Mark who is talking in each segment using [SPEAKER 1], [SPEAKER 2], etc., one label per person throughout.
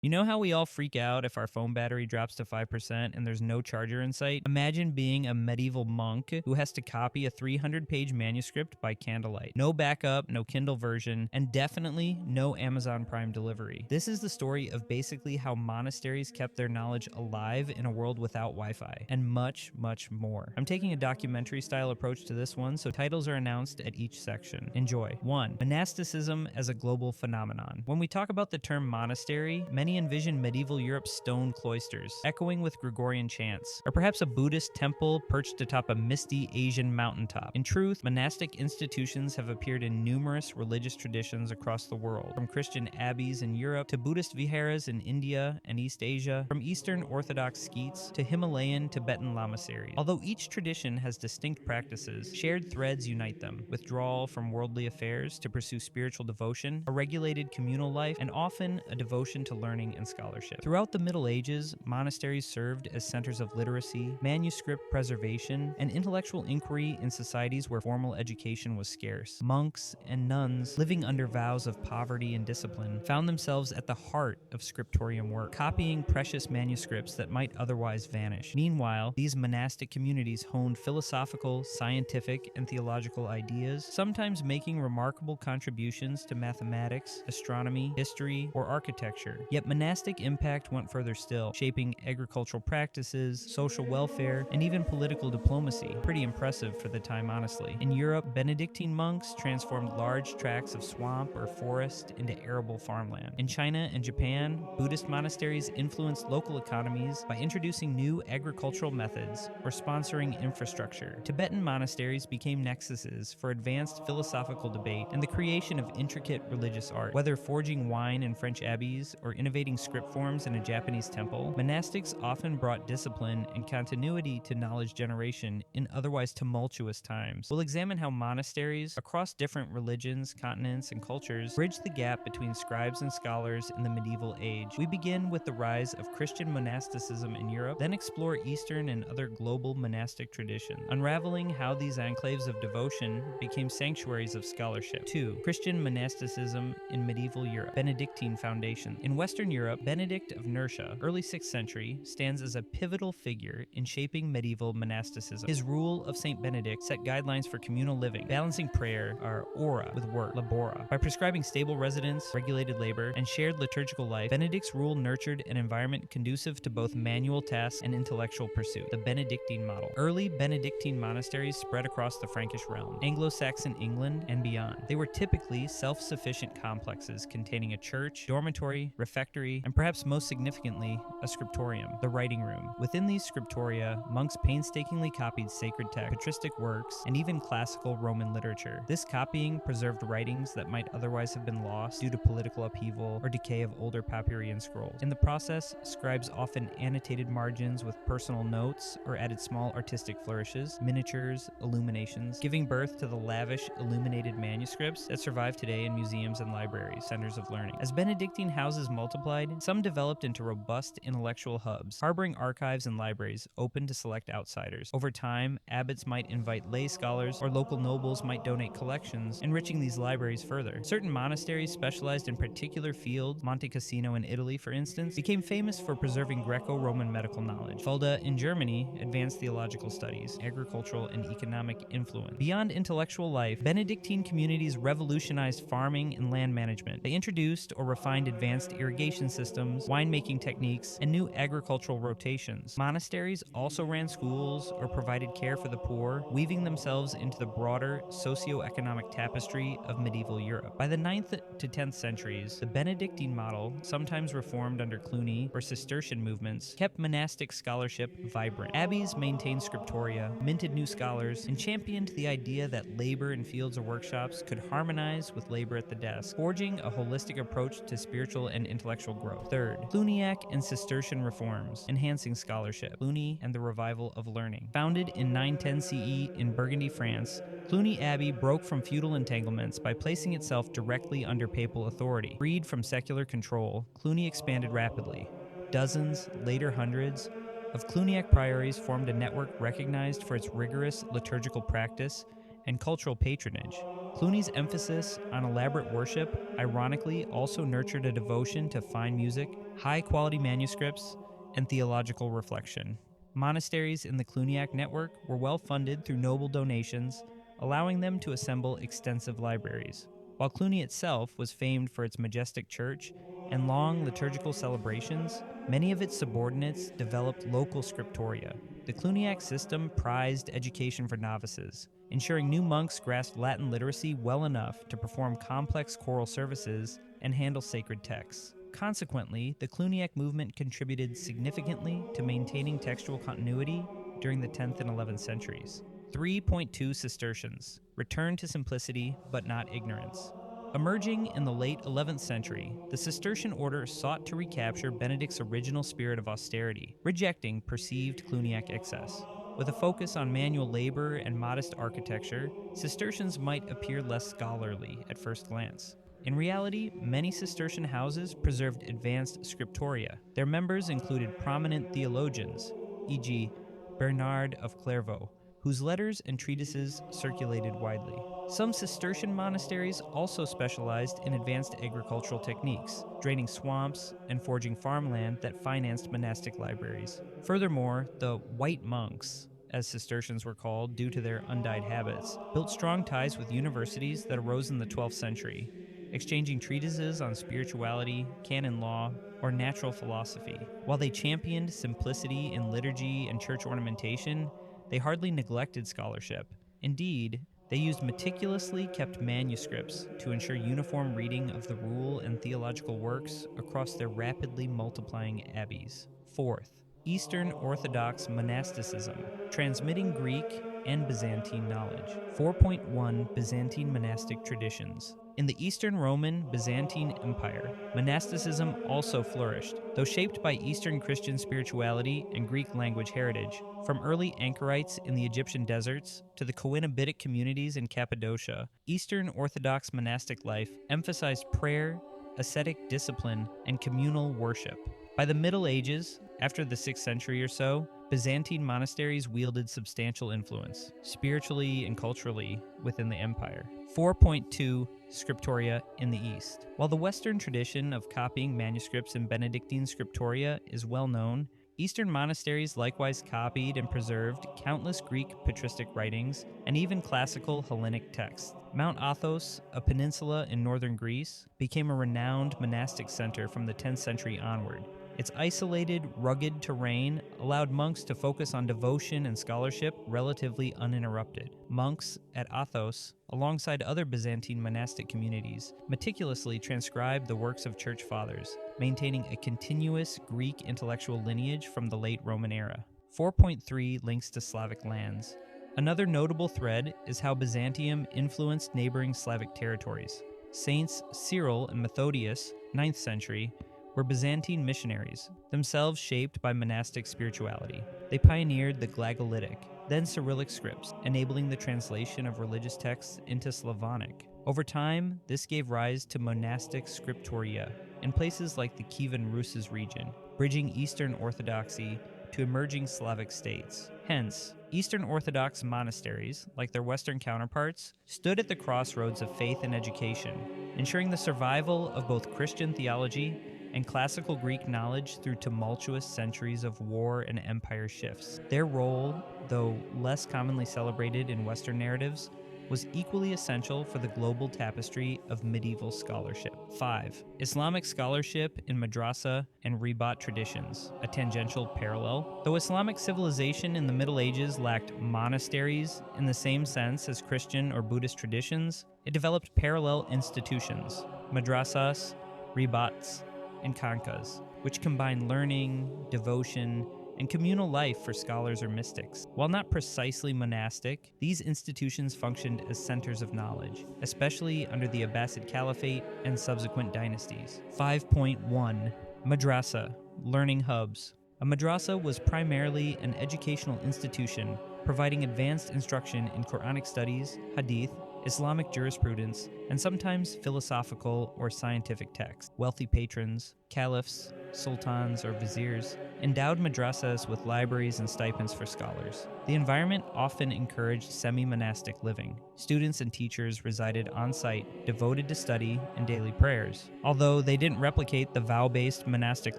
[SPEAKER 1] You know how we all freak out if our phone battery drops to 5% and there's no charger in sight? Imagine being a medieval monk who has to copy a 300-page manuscript by candlelight. No backup, no Kindle version, and definitely no Amazon Prime delivery. This is the story of basically how monasteries kept their knowledge alive in a world without Wi-Fi, and much, much more. I'm taking a documentary-style approach to this one, so titles are announced at each section. Enjoy. 1. Monasticism as a global phenomenon. When we talk about the term monastery, many envision medieval Europe's stone cloisters, echoing with Gregorian chants, or perhaps a Buddhist temple perched atop a misty Asian mountaintop. In truth, monastic institutions have appeared in numerous religious traditions across the world, from Christian abbeys in Europe to Buddhist viharas in India and East Asia, from Eastern Orthodox skeets to Himalayan Tibetan lamaseries. Although each tradition has distinct practices, shared threads unite them: withdrawal from worldly affairs to pursue spiritual devotion, a regulated communal life, and often a devotion to learning and scholarship. Throughout the Middle Ages, monasteries served as centers of literacy, manuscript preservation, and intellectual inquiry in societies where formal education was scarce. Monks and nuns, living under vows of poverty and discipline, found themselves at the heart of scriptorium work, copying precious manuscripts that might otherwise vanish. Meanwhile, these monastic communities honed philosophical, scientific, and theological ideas, sometimes making remarkable contributions to mathematics, astronomy, history, or architecture. Yet monastic impact went further still, shaping agricultural practices, social welfare, and even political diplomacy. Pretty impressive for the time, honestly. In Europe, Benedictine monks transformed large tracts of swamp or forest into arable farmland. In China and Japan, Buddhist monasteries influenced local economies by introducing new agricultural methods or sponsoring infrastructure. Tibetan monasteries became nexuses for advanced philosophical debate and the creation of intricate religious art. Whether forging wine in French abbeys or innovating script forms in a Japanese temple, monastics often brought discipline and continuity to knowledge generation in otherwise tumultuous times. We'll examine how monasteries across different religions, continents, and cultures bridged the gap between scribes and scholars in the medieval age. We begin with the rise of Christian monasticism in Europe, then explore Eastern and other global monastic traditions, unraveling how these enclaves of devotion became sanctuaries of scholarship. 2. Christian monasticism in medieval Europe. Benedictine foundation. In Western Europe, Benedict of Nursia, early 6th century, stands as a pivotal figure in shaping medieval monasticism. His rule of Saint Benedict set guidelines for communal living, balancing prayer, or ora, with work, labora. By prescribing stable residence, regulated labor, and shared liturgical life, Benedict's rule nurtured an environment conducive to both manual tasks and intellectual pursuit. The Benedictine model. Early Benedictine monasteries spread across the Frankish realm, Anglo-Saxon England, and beyond. They were typically self-sufficient complexes containing a church, dormitory, refectory, and perhaps most significantly, a scriptorium, the writing room. Within these scriptoria, monks painstakingly copied sacred text, patristic works, and even classical Roman literature. This copying preserved writings that might otherwise have been lost due to political upheaval or decay of older Papyrian scrolls. In the process, scribes often annotated margins with personal notes or added small artistic flourishes, miniatures, illuminations, giving birth to the lavish illuminated manuscripts that survive today in museums and libraries, centers of learning. As Benedictine houses multiplied, some developed into robust intellectual hubs, harboring archives and libraries open to select outsiders. Over time, abbots might invite lay scholars, or local nobles might donate collections, enriching these libraries further. Certain monasteries specialized in particular fields. Monte Cassino in Italy, for instance, became famous for preserving Greco-Roman medical knowledge. Fulda in Germany advanced theological studies, agricultural and economic influence. Beyond intellectual life, Benedictine communities revolutionized farming and land management. They introduced or refined advanced irrigation systems, winemaking techniques, and new agricultural rotations. Monasteries also ran schools or provided care for the poor, weaving themselves into the broader socio-economic tapestry of medieval Europe. By the 9th to 10th centuries, the Benedictine model, sometimes reformed under Cluny or Cistercian movements, kept monastic scholarship vibrant. Abbeys maintained scriptoria, minted new scholars, and championed the idea that labor in fields or workshops could harmonize with labor at the desk, forging a holistic approach to spiritual and intellectual growth. 3rd, Cluniac and Cistercian reforms, enhancing scholarship. Cluny and the revival of learning. Founded in 910 CE in Burgundy, France, Cluny Abbey broke from feudal entanglements by placing itself directly under papal authority. Freed from secular control, Cluny expanded rapidly. Dozens, later hundreds, of Cluniac priories formed a network recognized for its rigorous liturgical practice and cultural patronage. Clooney's emphasis on elaborate worship, ironically, also nurtured a devotion to fine music, high quality manuscripts, and theological reflection. Monasteries in the Cluniac network were well funded through noble donations, allowing them to assemble extensive libraries. While Cluny itself was famed for its majestic church and long liturgical celebrations, many of its subordinates developed local scriptoria. The Cluniac system prized education for novices, ensuring new monks grasped Latin literacy well enough to perform complex choral services and handle sacred texts. Consequently, the Cluniac movement contributed significantly to maintaining textual continuity during the 10th and 11th centuries. 3.2 Cistercians returned to simplicity but not ignorance. Emerging in the late 11th century, the Cistercian order sought to recapture Benedict's original spirit of austerity, rejecting perceived Cluniac excess. With a focus on manual labor and modest architecture, Cistercians might appear less scholarly at first glance. In reality, many Cistercian houses preserved advanced scriptoria. Their members included prominent theologians, e.g., Bernard of Clairvaux, whose letters and treatises circulated widely. Some Cistercian monasteries also specialized in advanced agricultural techniques, draining swamps and foraging farmland that financed monastic libraries. Furthermore, the white monks, as Cistercians were called due to their undyed habits, built strong ties with universities that arose in the 12th century, exchanging treatises on spirituality, canon law, or natural philosophy. While they championed simplicity in liturgy and church ornamentation, they hardly neglected scholarship. Indeed, they used meticulously kept manuscripts to ensure uniform reading of the rule and theological works across their rapidly multiplying abbeys. Fourth, Eastern Orthodox monasticism, transmitting Greek and Byzantine knowledge. 4.1 Byzantine monastic traditions. In the Eastern Roman Byzantine Empire, monasticism also flourished, though shaped by Eastern Christian spirituality and Greek language heritage. From early anchorites in the Egyptian deserts to the Coenobitic communities in Cappadocia, Eastern Orthodox monastic life emphasized prayer, ascetic discipline, and communal worship. By the Middle Ages, after the 6th century or so, Byzantine monasteries wielded substantial influence, spiritually and culturally, within the empire. 4.2 Scriptoria in the East. While the Western tradition of copying manuscripts in Benedictine scriptoria is well known, Eastern monasteries likewise copied and preserved countless Greek patristic writings and even classical Hellenic texts. Mount Athos, a peninsula in northern Greece, became a renowned monastic center from the 10th century onward. Its isolated, rugged terrain allowed monks to focus on devotion and scholarship relatively uninterrupted. Monks at Athos, alongside other Byzantine monastic communities, meticulously transcribed the works of church fathers, maintaining a continuous Greek intellectual lineage from the late Roman era. 4.3 Links to Slavic lands. Another notable thread is how Byzantium influenced neighboring Slavic territories. Saints Cyril and Methodius, 9th century, were Byzantine missionaries, themselves shaped by monastic spirituality. They pioneered the Glagolitic, then Cyrillic scripts, enabling the translation of religious texts into Slavonic. Over time, this gave rise to monastic scriptoria in places like the Kievan Rus' region, bridging Eastern Orthodoxy to emerging Slavic states. Hence, Eastern Orthodox monasteries, like their Western counterparts, stood at the crossroads of faith and education, ensuring the survival of both Christian theology and classical Greek knowledge through tumultuous centuries of war and empire shifts. Their role, though less commonly celebrated in Western narratives, was equally essential for the global tapestry of medieval scholarship. 5. Islamic scholarship in madrasa and ribat traditions, a tangential parallel. Though Islamic civilization in the Middle Ages lacked monasteries in the same sense as Christian or Buddhist traditions, it developed parallel institutions, madrasas, ribats, and khankas, which combine learning, devotion, and communal life for scholars or mystics. While not precisely monastic, these institutions functioned as centers of knowledge, especially under the Abbasid Caliphate and subsequent dynasties. 5.1 Madrasa, Learning Hubs. A madrasa was primarily an educational institution providing advanced instruction in Quranic studies, hadith, Islamic jurisprudence, and sometimes philosophical or scientific texts. Wealthy patrons, caliphs, sultans, or viziers, endowed madrasas with libraries and stipends for scholars. The environment often encouraged semi monastic living. Students and teachers resided on site, devoted to study and daily prayers. Although they didn't replicate the vow based monastic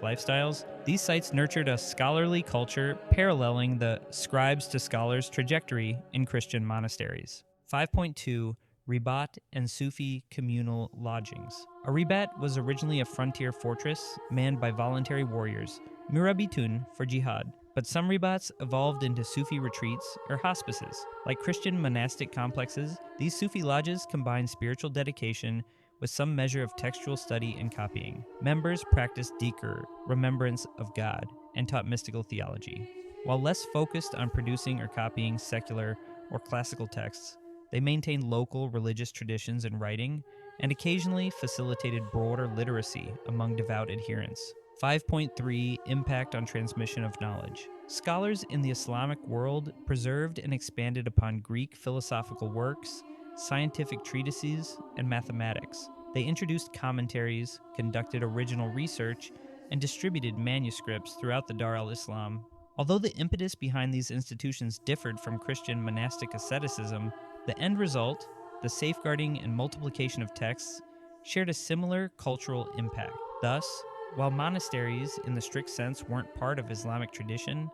[SPEAKER 1] lifestyles, these sites nurtured a scholarly culture paralleling the scribes to scholars trajectory in Christian monasteries. 5.2 Ribat and Sufi communal lodgings. A ribat was originally a frontier fortress manned by voluntary warriors, murabitun for jihad, but some ribats evolved into Sufi retreats or hospices. Like Christian monastic complexes, these Sufi lodges combine spiritual dedication with some measure of textual study and copying. Members practiced dhikr, remembrance of God, and taught mystical theology. While less focused on producing or copying secular or classical texts, they maintained local religious traditions and writing, and occasionally facilitated broader literacy among devout adherents. 5.3 Impact on transmission of knowledge. Scholars in the Islamic world preserved and expanded upon Greek philosophical works, scientific treatises, and mathematics. They introduced commentaries, conducted original research, and distributed manuscripts throughout the Dar al-Islam. Although the impetus behind these institutions differed from Christian monastic asceticism, the end result, the safeguarding and multiplication of texts, shared a similar cultural impact. Thus, while monasteries in the strict sense weren't part of Islamic tradition,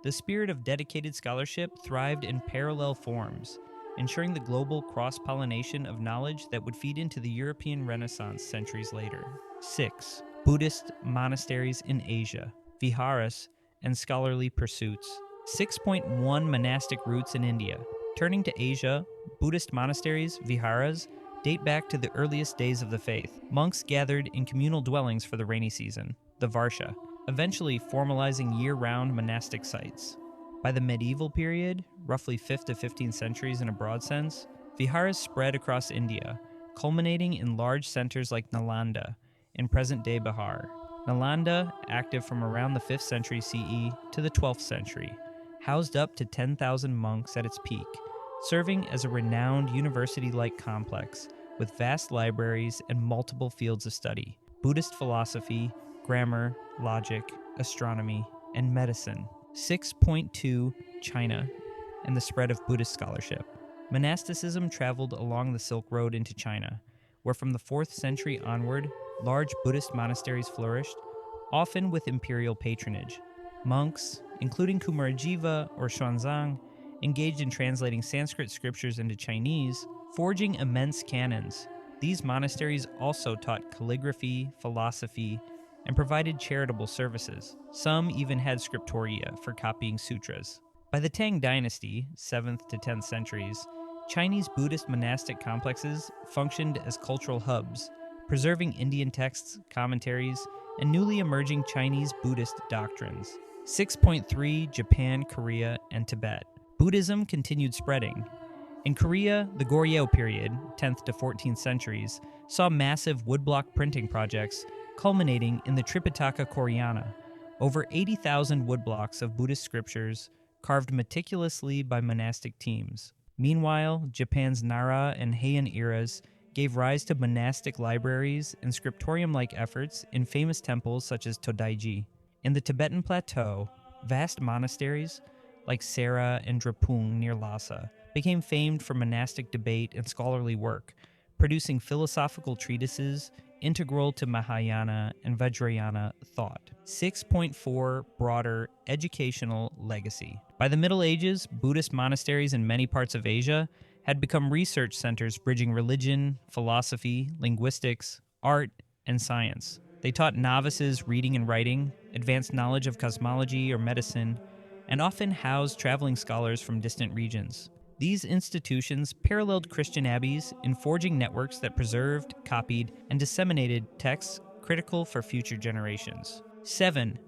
[SPEAKER 1] the spirit of dedicated scholarship thrived in parallel forms, ensuring the global cross-pollination of knowledge that would feed into the European Renaissance centuries later. 6. Buddhist monasteries in Asia, viharas, and scholarly pursuits. 6.1 Monastic roots in India. Turning to Asia, Buddhist monasteries, viharas, date back to the earliest days of the faith. Monks gathered in communal dwellings for the rainy season, the varsha, eventually formalizing year-round monastic sites. By the medieval period, roughly 5th to 15th centuries in a broad sense, viharas spread across India, culminating in large centers like Nalanda in present-day Bihar. Nalanda, active from around the 5th century CE to the 12th century, housed up to 10,000 monks at its peak, serving as a renowned university-like complex with vast libraries and multiple fields of study: Buddhist philosophy, grammar, logic, astronomy, and medicine. 6.2 China and the spread of Buddhist scholarship. Monasticism traveled along the Silk Road into China, where from the 4th century onward, large Buddhist monasteries flourished, often with imperial patronage. Monks, including Kumarajiva or Xuanzang, engaged in translating Sanskrit scriptures into Chinese, forging immense canons. These monasteries also taught calligraphy, philosophy, and provided charitable services. Some even had scriptoria for copying sutras. By the Tang Dynasty, 7th to 10th centuries, Chinese Buddhist monastic complexes functioned as cultural hubs, preserving Indian texts, commentaries, and newly emerging Chinese Buddhist doctrines. 6.3 Japan, Korea, and Tibet. Buddhism continued spreading. In Korea, the Goryeo period, 10th to 14th centuries, saw massive woodblock printing projects culminating in the Tripitaka Koreana, over 80,000 woodblocks of Buddhist scriptures carved meticulously by monastic teams. Meanwhile, Japan's Nara and Heian eras gave rise to monastic libraries and scriptorium-like efforts in famous temples such as Todaiji. In the Tibetan plateau, vast monasteries, like Sera and Drepung near Lhasa, became famed for monastic debate and scholarly work, producing philosophical treatises integral to Mahayana and Vajrayana thought. 6.4 Broader educational legacy. By the Middle Ages, Buddhist monasteries in many parts of Asia had become research centers bridging religion, philosophy, linguistics, art, and science. They taught novices reading and writing, advanced knowledge of cosmology or medicine, and often housed traveling scholars from distant regions. These institutions paralleled Christian abbeys in forging networks that preserved, copied, and disseminated texts critical for future generations. 7.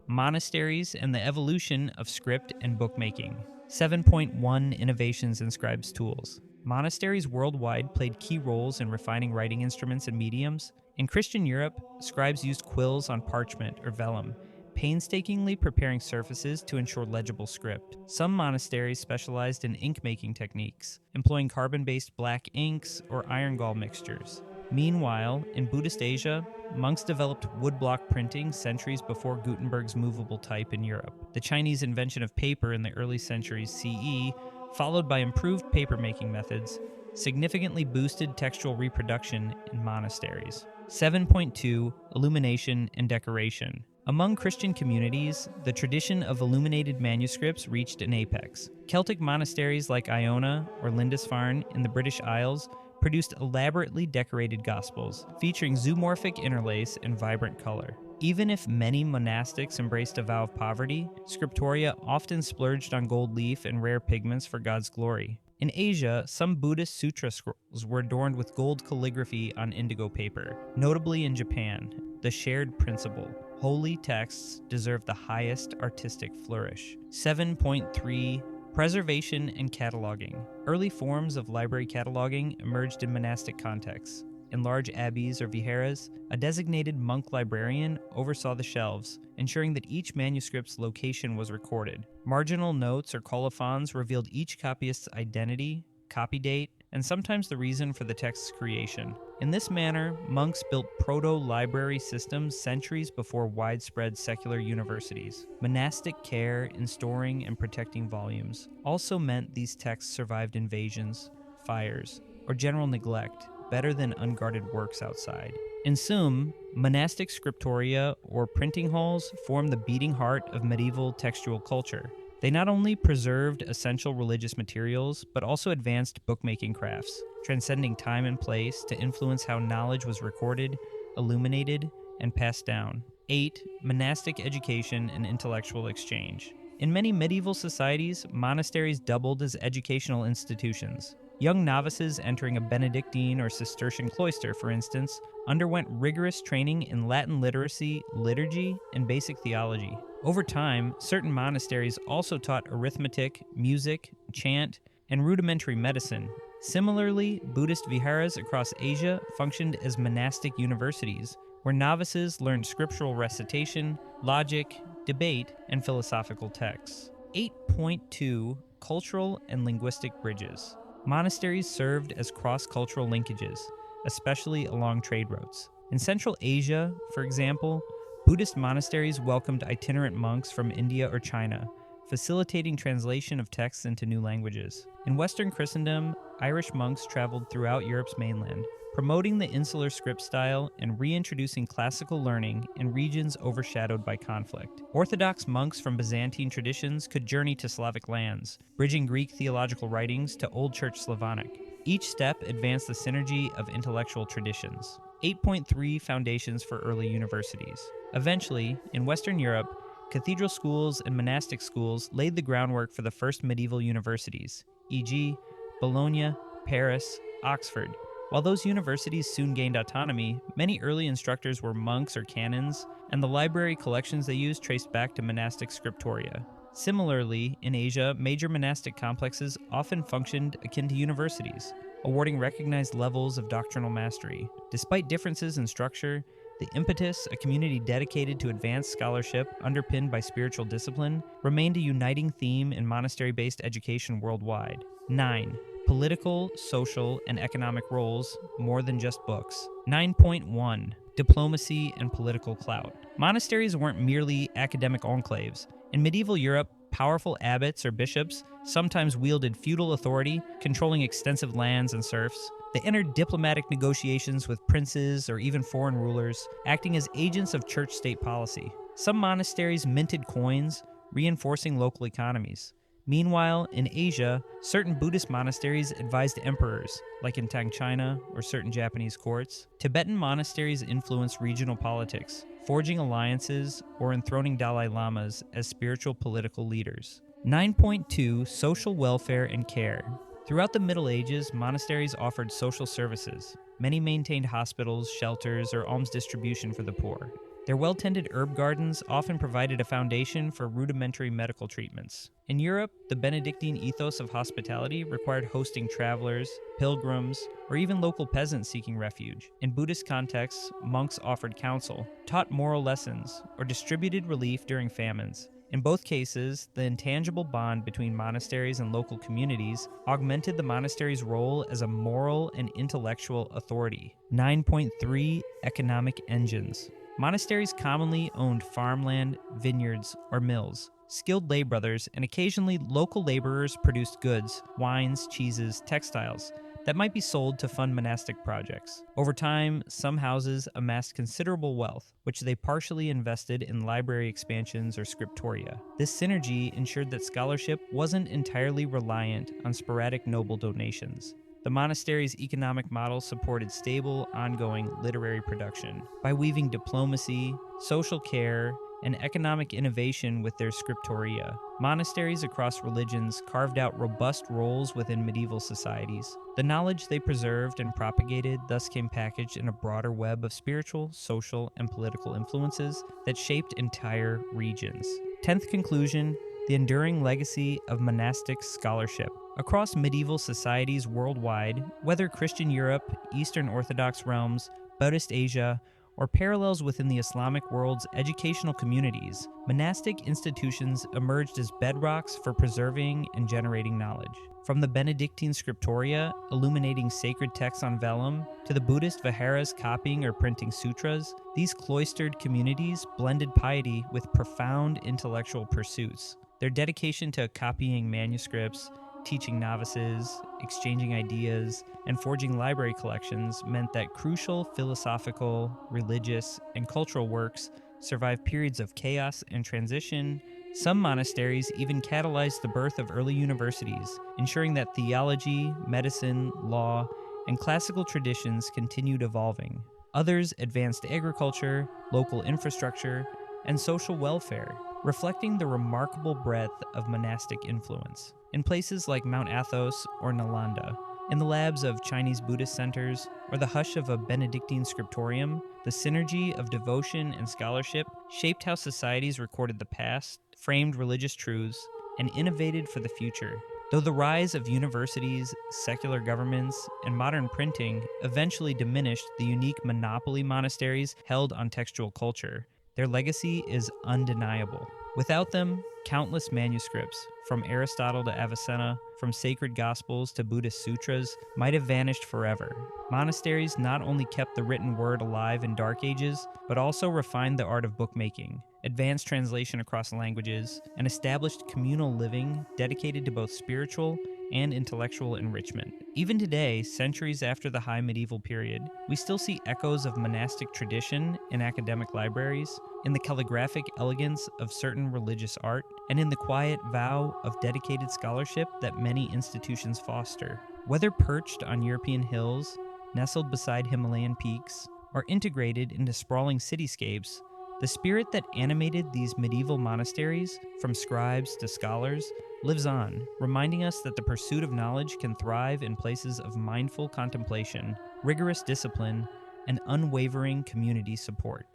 [SPEAKER 1] Monasteries and the evolution of script and bookmaking. 7.1 Innovations in scribes' tools. Monasteries worldwide played key roles in refining writing instruments and mediums. In Christian Europe, scribes used quills on parchment or vellum, painstakingly preparing surfaces to ensure legible script. Some monasteries specialized in ink-making techniques, employing carbon-based black inks or iron gall mixtures. Meanwhile, in Buddhist Asia, monks developed woodblock printing centuries before Gutenberg's movable type in Europe. The Chinese invention of paper in the early centuries CE, followed by improved papermaking methods, significantly boosted textual reproduction in monasteries. 7.2 Illumination and Decoration. Among Christian communities, the tradition of illuminated manuscripts reached an apex. Celtic monasteries like Iona or Lindisfarne in the British Isles produced elaborately decorated gospels, featuring zoomorphic interlace and vibrant color. Even if many monastics embraced a vow of poverty, scriptoria often splurged on gold leaf and rare pigments for God's glory. In Asia, some Buddhist sutra scrolls were adorned with gold calligraphy on indigo paper. Notably in Japan, the shared principle, holy texts deserve the highest artistic flourish. 7.3 Preservation and Cataloging. Early forms of library cataloging emerged in monastic contexts. In large abbeys or viharas, a designated monk librarian oversaw the shelves, ensuring that each manuscript's location was recorded. Marginal notes or colophons revealed each copyist's identity, copy date, and sometimes the reason for the text's creation. In this manner, monks built proto-library systems centuries before widespread secular universities. Monastic care in storing and protecting volumes also meant these texts survived invasions, fires, or general neglect better than unguarded works outside. In sum, monastic scriptoria or printing halls formed the beating heart of medieval textual culture. They not only preserved essential religious materials, but also advanced bookmaking crafts, transcending time and place to influence how knowledge was recorded, illuminated, and passed down. 8. Monastic education and intellectual exchange. In many medieval societies, monasteries doubled as educational institutions. Young novices entering a Benedictine or Cistercian cloister, for instance, underwent rigorous training in Latin literacy, liturgy, and basic theology. Over time, certain monasteries also taught arithmetic, music, chant, and rudimentary medicine. Similarly, Buddhist viharas across Asia functioned as monastic universities, where novices learned scriptural recitation, logic, debate, and philosophical texts. 8.2 Cultural and linguistic bridges. Monasteries served as cross-cultural linkages, especially along trade routes. In Central Asia, for example, Buddhist monasteries welcomed itinerant monks from India or China, facilitating translation of texts into new languages. In Western Christendom, Irish monks traveled throughout Europe's mainland, promoting the insular script style and reintroducing classical learning in regions overshadowed by conflict. Orthodox monks from Byzantine traditions could journey to Slavic lands, bridging Greek theological writings to Old Church Slavonic. Each step advanced the synergy of intellectual traditions. 8.3 Foundations for early universities. Eventually, in Western Europe, cathedral schools and monastic schools laid the groundwork for the first medieval universities, e.g., Bologna, Paris, Oxford. While those universities soon gained autonomy, many early instructors were monks or canons, and the library collections they used traced back to monastic scriptoria. Similarly, in Asia, major monastic complexes often functioned akin to universities, awarding recognized levels of doctrinal mastery. Despite differences in structure, the impetus, a community dedicated to advanced scholarship underpinned by spiritual discipline, remained a uniting theme in monastery-based education worldwide. 9. Political, social, and economic roles more than just books. 9.1 Diplomacy and political clout. Monasteries weren't merely academic enclaves. In medieval Europe, powerful abbots or bishops sometimes wielded feudal authority, controlling extensive lands and serfs. They entered diplomatic negotiations with princes or even foreign rulers, acting as agents of church-state policy. Some monasteries minted coins, reinforcing local economies. Meanwhile, in Asia, certain Buddhist monasteries advised emperors, like in Tang China or certain Japanese courts. Tibetan monasteries influenced regional politics, forging alliances or enthroning Dalai Lamas as spiritual political leaders. 9.2 Social welfare and care. Throughout the Middle Ages, monasteries offered social services. Many maintained hospitals, shelters, or alms distribution for the poor. Their well-tended herb gardens often provided a foundation for rudimentary medical treatments. In Europe, the Benedictine ethos of hospitality required hosting travelers, pilgrims, or even local peasants seeking refuge. In Buddhist contexts, monks offered counsel, taught moral lessons, or distributed relief during famines. In both cases, the intangible bond between monasteries and local communities augmented the monastery's role as a moral and intellectual authority. 9.3 Economic engines. Monasteries commonly owned farmland, vineyards, or mills. Skilled lay brothers and occasionally local laborers produced goods, wines, cheeses, textiles that might be sold to fund monastic projects. Over time, some houses amassed considerable wealth, which they partially invested in library expansions or scriptoria. This synergy ensured that scholarship wasn't entirely reliant on sporadic noble donations. The monastery's economic model supported stable, ongoing literary production. By weaving diplomacy, social care, and economic innovation with their scriptoria, monasteries across religions carved out robust roles within medieval societies. The knowledge they preserved and propagated thus came packaged in a broader web of spiritual, social, and political influences that shaped entire regions. 10th conclusion: the enduring legacy of monastic scholarship. Across medieval societies worldwide, whether Christian Europe, Eastern Orthodox realms, Buddhist Asia, or parallels within the Islamic world's educational communities, monastic institutions emerged as bedrocks for preserving and generating knowledge. From the Benedictine scriptoria, illuminating sacred texts on vellum, to the Buddhist viharas copying or printing sutras, these cloistered communities blended piety with profound intellectual pursuits. Their dedication to copying manuscripts, teaching novices, exchanging ideas, and forging library collections meant that crucial philosophical, religious, and cultural works survived periods of chaos and transition. Some monasteries even catalyzed the birth of early universities, ensuring that theology, medicine, law, and classical traditions continued evolving. Others advanced agriculture, local infrastructure, and social welfare, reflecting the remarkable breadth of monastic influence. In places like Mount Athos or Nalanda, in the labs of Chinese Buddhist centers, or the hush of a Benedictine scriptorium, the synergy of devotion and scholarship shaped how societies recorded the past, framed religious truths, and innovated for the future. Though the rise of universities, secular governments, and modern printing eventually diminished the unique monopoly monasteries held on textual culture, their legacy is undeniable. Without them, countless manuscripts, from Aristotle to Avicenna, from sacred gospels to Buddhist sutras, might have vanished forever. Monasteries not only kept the written word alive in dark ages, but also refined the art of bookmaking, advanced translation across languages, and established communal living dedicated to both spiritual and intellectual enrichment. Even today, centuries after the high medieval period, we still see echoes of monastic tradition in academic libraries, in the calligraphic elegance of certain religious art, and in the quiet vow of dedicated scholarship that many institutions foster. Whether perched on European hills, nestled beside Himalayan peaks, or integrated into sprawling cityscapes, the spirit that animated these medieval monasteries, from scribes to scholars, lives on, reminding us that the pursuit of knowledge can thrive in places of mindful contemplation, rigorous discipline, and unwavering community support.